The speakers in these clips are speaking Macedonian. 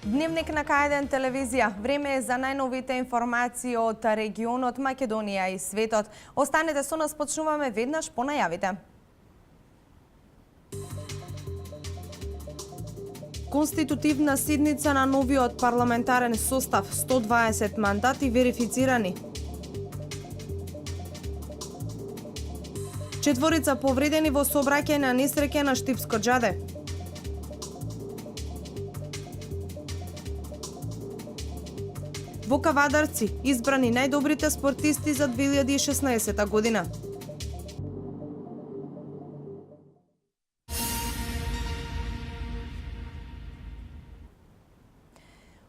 Дневник на К1 телевизија. Време е за најновите информации од регионот, Македонија и светот. Останете со нас, почнуваме веднаш по најавите. Конститутивна седница на новиот парламентарен состав, 120 мандати верифицирани. Четворица повредени во сообраќај на несреќа на Штипско џаде. Во Кавадарци избрани најдобрите спортисти за 2016 година.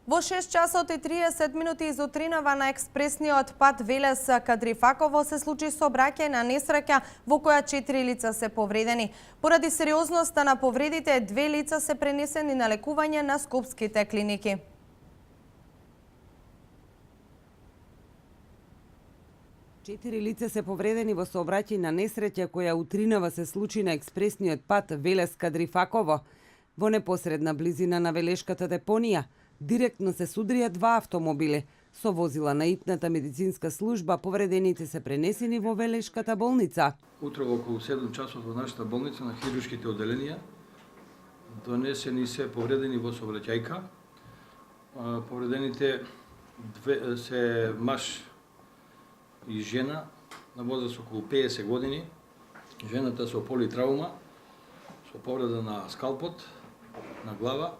Во 6 часот и 30 минути изутринава на експресниот пат Велес-Кадрифаково се случи сообраќај на несреќа во која 4 лица се повредени. Поради сериозноста на повредите, 2 лица се пренесени на лекување на скопските клиники. Четири лица се повредени во сообраќај на несреќа која утринава се случи на експресниот пат Велес-Кадрифаково. Во непосредна близина на Велешката депонија директно се судрија 2 автомобили. Со возила на итната медицинска служба повредените се пренесени во Велешката болница. Утро во околу 7 часот во нашата болница на хируршките оделенија донесени се повредени во сообраќајка. Повредените се маж и жена на возраст околу 50 години. Жената со политраума, со повреда на скалпот, на глава,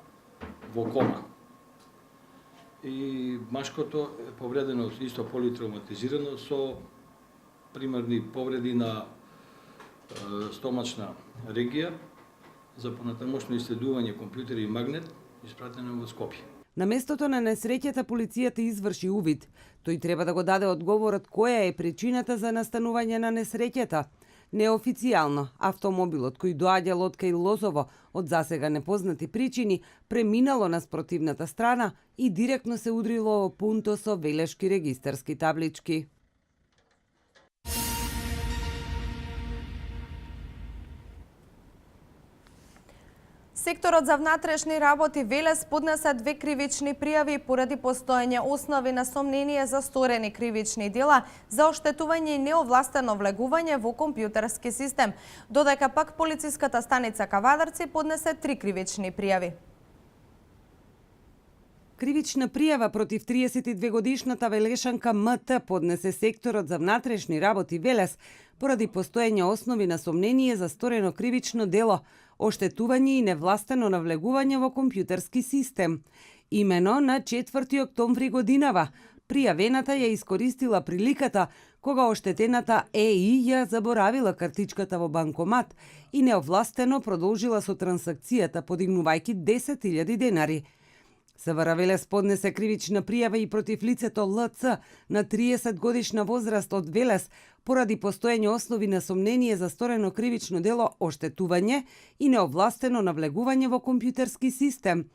во кома. И машкото е повредено исто политравматизирано со примерни повреди на стомачна регија за понатамошно исследување компјутери и магнет, испратено во Скопје. На местото на несреќата полицијата изврши увид. Тој треба да го даде одговорот која е причината за настанување на несреќата. Неофицијално, автомобилот кој доаѓал од кај Лозово од засега непознати причини преминало на спротивната страна и директно се удрило во пунто со велешки регистарски таблички. Секторот за внатрешни работи Велес поднесе 2 кривични пријави поради постоење основи на сомнение за сторени кривични дела за оштетување и неовластено влегување во компјутерски систем, додека пак полициската станица Кавадарци поднесе 3 кривични пријави. Кривична пријава против 32 годишната велешанка МТ поднесе секторот за внатрешни работи Велес поради постоење основи на сомнение за сторено кривично дело, оштетување и невластено навлегување во компјутерски систем. Имено на 4 октомври годинава, пријавената ја искористила приликата кога оштетената ЕИ ја заборавила картичката во банкомат и неовластено продолжила со трансакцијата подигнувајќи 10.000 денари. СВР Велес поднесе кривична пријава и против лицето ЛЦ на 30 годишна возраст од Велес поради постоење основи на сомнение за сторено кривично дело оштетување и неовластено навлегување во компјутерски систем.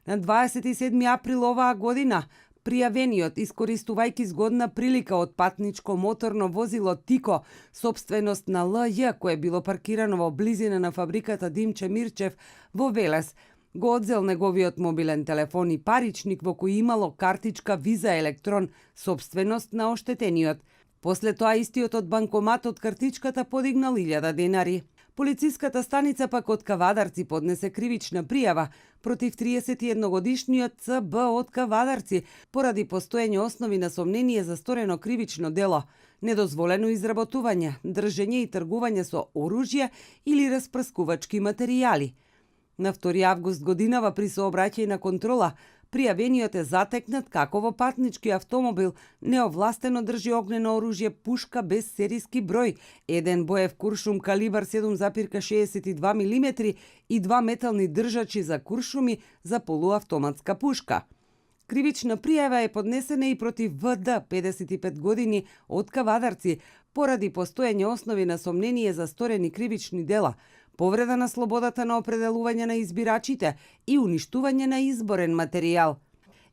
На 27 април оваа година пријавениот, искористувајќи згодна прилика од патничко моторно возило Тико, собственост на ЛЈ, кое било паркирано во близина на фабриката Димче Мирчев во Велес, го одзел неговиот мобилен телефон и паричник во кој имало картичка Виза Електрон, собственост на оштетениот. После тоа истиот од банкоматот картичката подигнал 1000 денари. Полициската станица пак од Кавадарци поднесе кривична пријава против 31 годишниот ЦБ од Кавадарци поради постоење основи на сомнение за сторено кривично дело, недозволено изработување, држење и тргување со оружје или распрскувачки материјали. На 2 август годинава при сообраќајна контрола пријавениот е затекнат како во патнички автомобил неовластено држи огнено оружје пушка без серијски број, еден боев куршум калибар 7,62 мм и 2 метални држачи за куршуми за полуавтоматска пушка. Кривична пријава е поднесена и против ВД, 55 години, од Кавадарци, поради постоење основи на сомнение за сторени кривични дела, повреда на слободата на определување на избирачите и уништување на изборен материјал.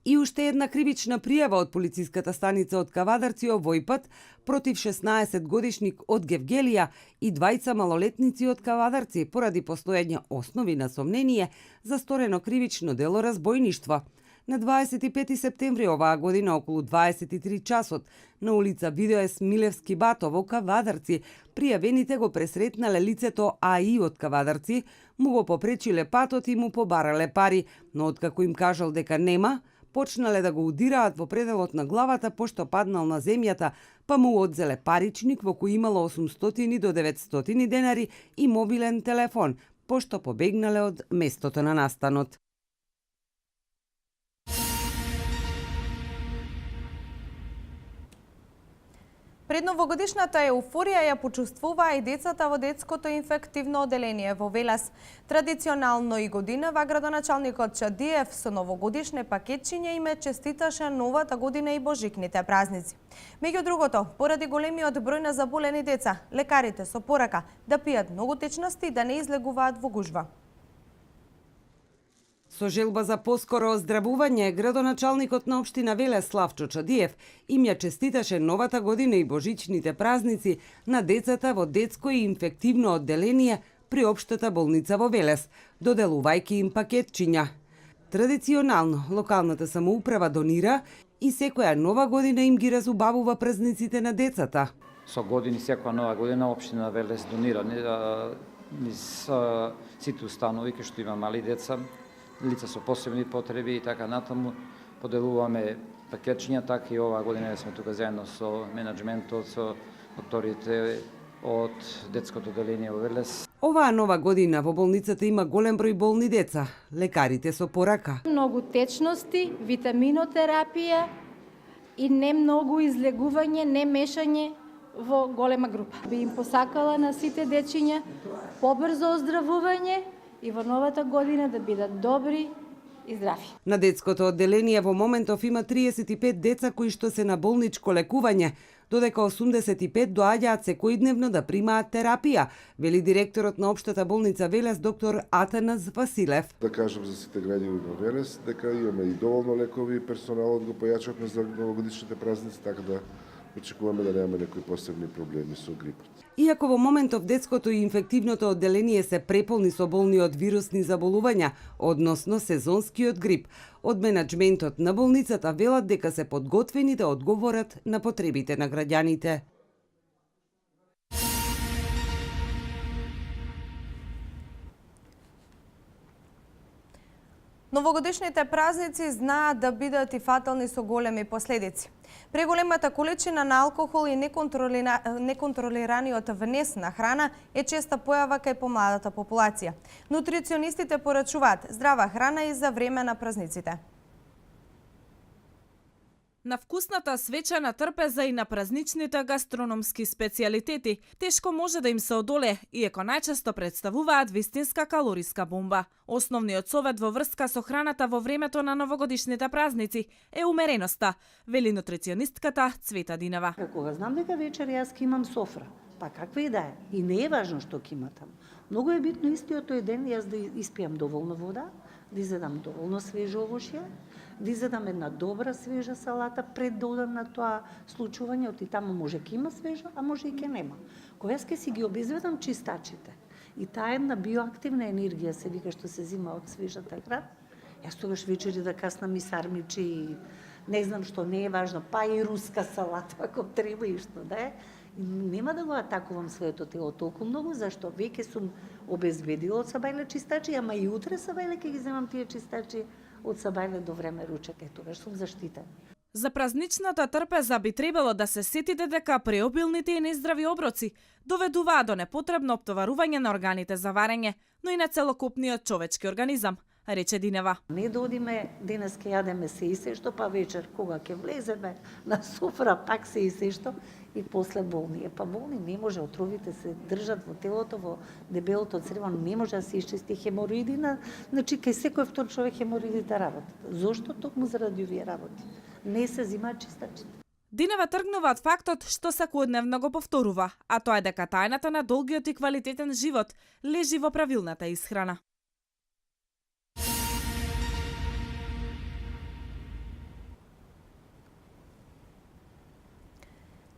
И уште една кривична пријава од полициската станица од Кавадарци овој пат против 16-годишник од Гевгелија и двајца малолетници од Кавадарци поради постоење основи на сомнение за сторено кривично дело разбојништво. На 25 септември оваа година околу 23 часот на улица Видоес Милевски Бато во Кавадарци пријавените го пресретнале лицето АИ од Кавадарци, му го попречиле патот и му побарале пари, но откако им кажал дека нема, почнале да го удираат во пределот на главата пошто паднал на земјата, па му одзеле паричник во кој имало 800 до 900 денари и мобилен телефон, пошто побегнале од местото на настанот. Пред новогодишната еуфорија ја почувствуваа и децата во детското инфективно оделение во Велес. Традиционално и годинава градоначалникот Чадиев со новогодишне пакетчиња им честиташе новата година и божикните празници. Меѓу другото, поради големиот број на заболени деца, лекарите со порака да пијат многу течности и да не излегуваат во гужва. Со желба за поскоро оздравување, градоначалникот на општина Велес Славчо Чадиев им ја честиташе новата година и божичните празници на децата во детско и инфективно одделение при општата болница во Велес, доделувајќи им пакетчиња. Традиционално, локалната самоуправа донира и секоја нова година им ги разубавува празниците на децата. Со години, секоја нова година, општина Велес донира низ сите установи кај што има мали деца, лица со посебни потреби и така натаму. Поделуваме пакетчиња, така и оваа година сме тука заедно со менеджментот, со докторите од детското оделение во Велес. Оваа нова година во болницата има голем број болни деца, лекарите со порака. Многу течности, витаминотерапија и не многу излегување, не мешање во голема група. Би им посакала на сите дечиња побрзо оздравување и во новата година да бидат добри и здрави. На детското одделение во моментов има 35 деца кои што се на болничко лекување, додека 85 доаѓаат секојдневно да примаат терапија, вели директорот на општата болница Велес доктор Атанас Василев. Да кажам за сите граѓани во Велес дека имаме и доволно лекови и персоналот го појачавме за новогодишните празници, така да очекуваме да немаме некои посебни проблеми со грипот. Иако во моментов детското и инфективното одделение се преполни со болни од вирусни заболувања, односно сезонскиот грип, од менеджментот на болницата велат дека се подготвени да одговорат на потребите на граѓаните. Новогодишните празници знаат да бидат и фатални со големи последици. Преголемата количина на алкохол и неконтролираниот внес на храна е честа појава кај помладата популација. Нутриционистите порачуваат здрава храна и за време на празниците. На вкусната свечена трпеза и на празничните гастрономски специјалитети тешко може да им се одоле, иако најчесто представуваат вистинска калориска бомба. Основниот совет во врска со храната во времето на новогодишните празници е умереноста, вели нутриционистката Цвета Динева. Кога знам дека вечер јас ќе имам софра, па каква и да е, и не е важно што ќе има таму. Многу е битно истиот тој ден јас да испијам доволно вода, да изедам доволно свежо овошје, да изедам една добра свежа салата пред да одам на тоа случување, оти таму може ќе има свежа, а може и ќе нема. Кога јас ќе си ги обезведам чистачите и таа една биоактивна енергија се вика што се зима од свежата храна, јас тогаш вечери да каснам и сармичи и не знам што не е важно, па и руска салата ако треба и што да е. Нема да го атакувам своето тело толку многу, зашто веќе сум обезбедила од сабајле чистачи, ама и утре сабајле ќе ги земам тие чистачи од сабајле до време ручек, тогаш сум заштитен. За празничната трпеза би требало да се сетите дека преобилните и нездрави оброци доведуваат до непотребно оптоварување на органите за варење, но и на целокупниот човечки организам, рече Динева. Не да одиме денес ке јадеме се и се што, па вечер кога ќе влеземе на суфра пак се и се што и после болни. Па болни не може, отровите се држат во телото, во дебелото црево, не може да се исчисти хемороиди, значи кај секој втор човек хемороидите работат. Зошто? Токму заради овие работи. Не се зима чистачите. Динева тргнува од фактот што секојдневно го повторува, а тоа е дека тајната на долгиот и квалитетен живот лежи во правилната исхрана.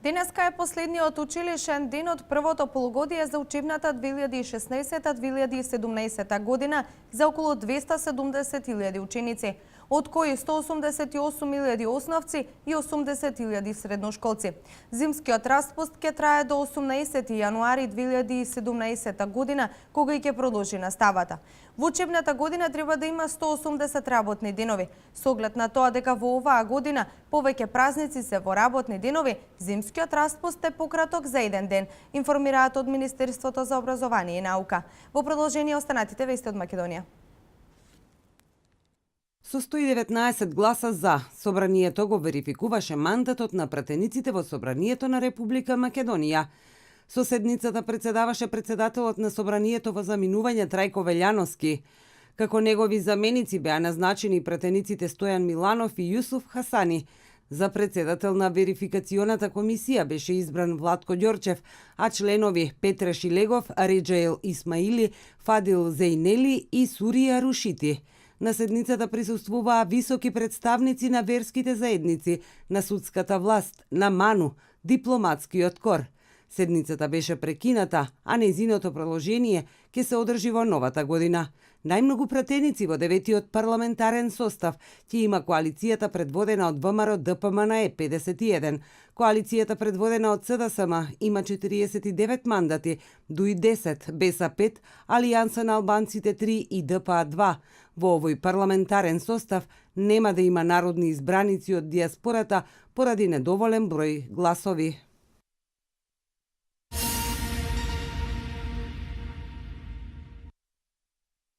Денеска е последниот училишен ден од првото полугодие за учебната 2016-2017 година за околу 270.000 ученици, од кои 188.000 основци и 80.000 средношколци. Зимскиот распуст ќе трае до 18 јануари 2017 година, кога и ќе продолжи наставата. Во учебната година треба да има 180 работни денови. Со оглед на тоа дека во оваа година повеќе празници се во работни денови, зимскиот распуст е пократок за еден ден, информираат од Министерството за образование и наука. Во продолжение останатите вести од Македонија. Со 119 гласа за, Собранието го верификуваше мандатот на пратениците во Собранието на Република Македонија. Со седницата председаваше председателот на Собранието во заминување Трајко Велјановски. Како негови заменици беа назначени пратениците Стојан Миланов и Јусуф Хасани. За председател на верификационата комисија беше избран Владко Ѓорчев, а членови Петре Шилегов, Реджаел Исмаили, Фадил Зејнели и Сурија Рушити. На седницата присуствуваа високи представници на верските заедници, на судската власт, на МАНУ, дипломатскиот кор. Седницата беше прекината, а нејзиното продолжение ќе се одржи во новата година. Најмногу пратеници во 9-тиот парламентарен состав ќе има коалицијата предводена од ВМРО ДПМН 51. Коалицијата предводена од СДСМ има 49 мандати, ДУИ 10, БЕСА 5, Алијанса на албанците 3 и ДПА 2. Во овој парламентарен состав нема да има народни избраници од диаспората поради недоволен број гласови.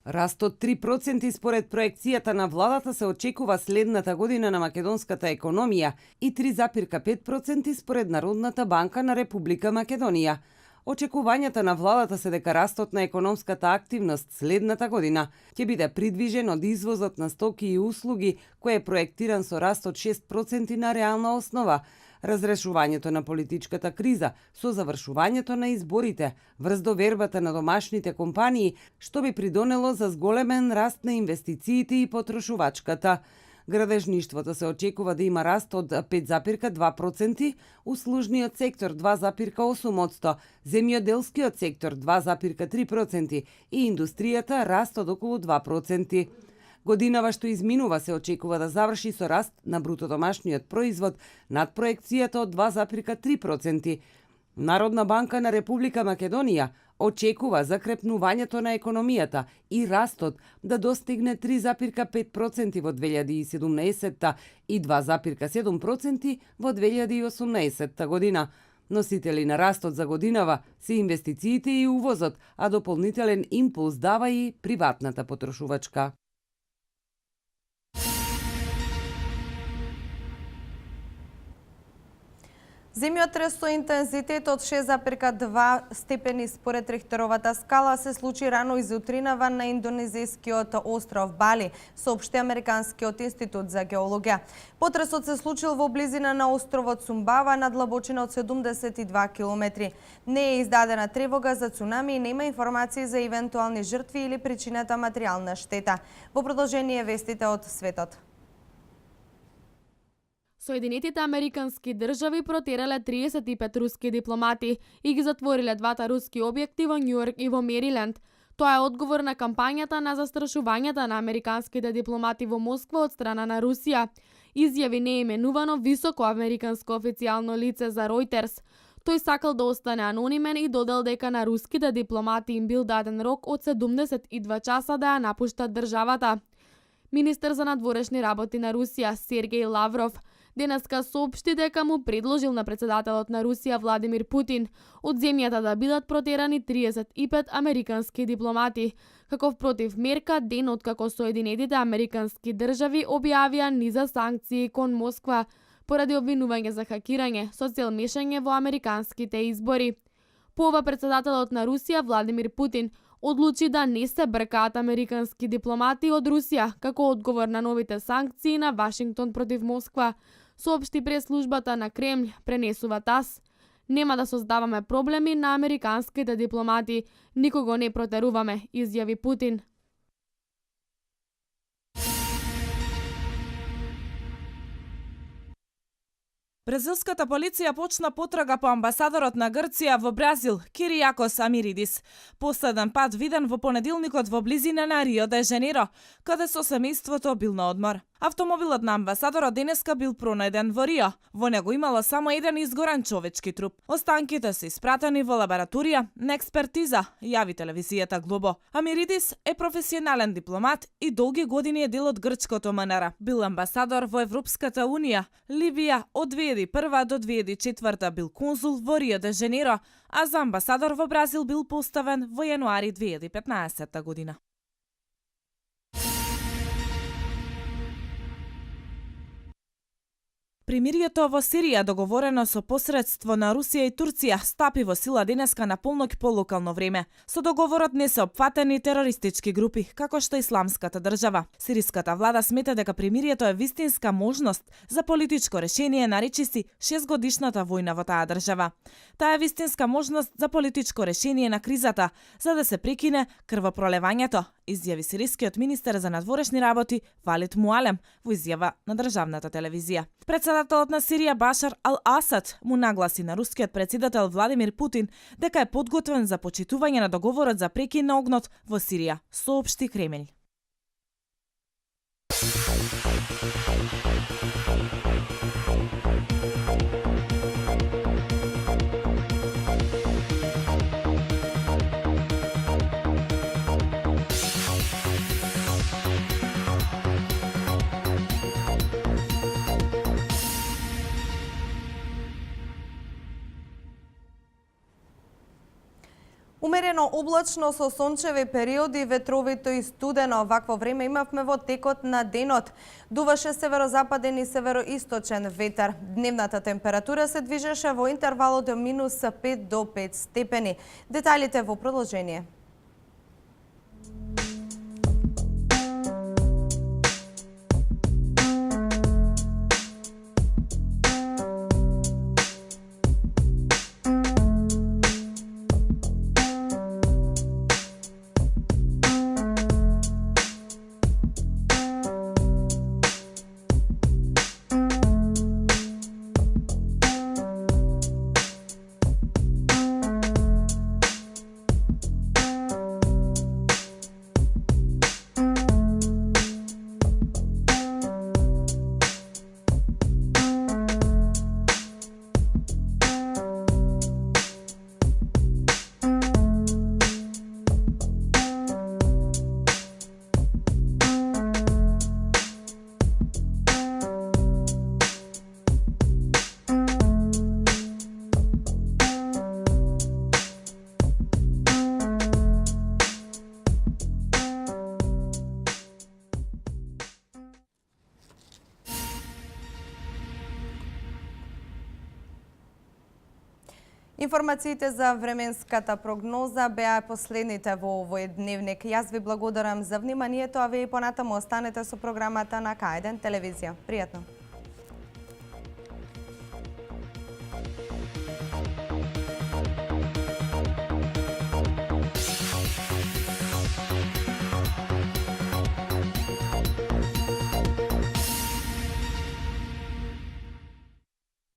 Раст од 3% според проекцијата на владата се очекува следната година на македонската економија и 3,5% според Народната банка на Република Македонија. Очекувањата на владата се дека растот на економската активност следната година ќе биде придвижен од извозот на стоки и услуги, кој е проектиран со раст од 6% на реална основа, разрешувањето на политичката криза со завршувањето на изборите, врз довербата на домашните компании, што би придонело за зголемен раст на инвестициите и потрошувачката. Градежништвото се очекува да има раст од 5,2%, услужниот сектор 2,8%, земјоделскиот сектор 2,3% и индустријата раст од околу 2%. Годинава што изминува се очекува да заврши со раст на брутодомашниот производ над проекцијата од 2,3%. Народна банка на Република Македонија очекува закрепнувањето на економијата и растот да достигне 3,5% во 2017 и 2,7% во 2018 година. Носители на растот за годинава се инвестициите и увозот, а дополнителен импулс дава и приватната потрошувачка. Земјотрес со интензитет од 6,2 степени според Рихтеровата скала се случи рано изутринава на индонезискиот остров Бали, соопшти Американскиот институт за геологија. Потресот се случил во близина на островот Сумбава на длабочина од 72 километри. Не е издадена тревога за цунами и нема информации за евентуални жртви или причината материјална штета. Во продолжение вестите од светот. Соединетите американски држави протерале 35 руски дипломати и ги затвориле двата руски објекти во Њујорк и во Мериленд. Тоа е одговор на кампањата на застрашувањата на американските дипломати во Москва од страна на Русија. Изјави неименувано високо американско официјално лице за Reuters. Тој сакал да остане анонимен и додал дека на руските дипломати им бил даден рок од 72 часа да ја напуштат државата. Министер за надворешни работи на Русија Сергеј Лавров денеска соопшти дека му предложил на председателот на Русија Владимир Путин од земјата да бидат протерани 35 американски дипломати, како против мерка ден откако Соединетите американски држави објавија низа санкции кон Москва поради обвинување за хакирање со цел мешање во американските избори. По ова председателот на Русија Владимир Путин одлучи да не се бркаат американски дипломати од Русија како одговор на новите санкции на Вашингтон против Москва, соопшти прес-службата на Кремљ, пренесува ТАСС. Нема да создаваме проблеми на американските дипломати, никого не протеруваме, изјави Путин. Бразилската полиција почна потрага по амбасадорот на Грција во Бразил, Киријакос Амиридис, последен пат виден во понеделникот во близина на Рио де Жанеиро, каде со семејството бил на одмор. Автомобилот на амбасадорот денеска бил пронајден во Рио. Во него имало само еден изгорен човечки труп. Останките се испратени во лабораторија на експертиза, јави телевизијата Глобо. Амиридис е професионален дипломат и долги години е дел од грчкото МНР. Бил амбасадор во Европската унија, Либија од 2001 до 2004 бил конзул во Рио де Жанеиро, а за амбасадор во Бразил бил поставен во јануари 2015 година. Примирието во Сирија, договорено со посредство на Русија и Турција, стапи во сила денеска на полноќ по локално време. Со договорот не се опфатени терористички групи, како што Исламската држава. Сириската влада смета дека примирието е вистинска можност за политичко решение на речиси 6-годишната војна во таа држава. Таа е вистинска можност за политичко решение на кризата, за да се прекине крвопролевањето, изјави сирискиот министер за надворешни работи Валид Муалем во изјава на државната телевизија. Председателот на Сирија Башар Ал-Асад му нагласи на рускиот председател Владимир Путин дека е подготвен за почитување на договорот за прекин на огнот во Сирија, соопшти Кремљ. Умерено облачно со сончеви периоди, ветровито и студено. Вакво време имавме во текот на денот. Дуваше северозападен и североисточен ветар. Дневната температура се движеше во интервалот од -5 до 5 степени. Деталите во продолжение. Информациите за временската прогноза беа последните во овој дневник. Јас ви благодарам за вниманието, а ви понатаму останете со програмата на К1 телевизија. Пријатно!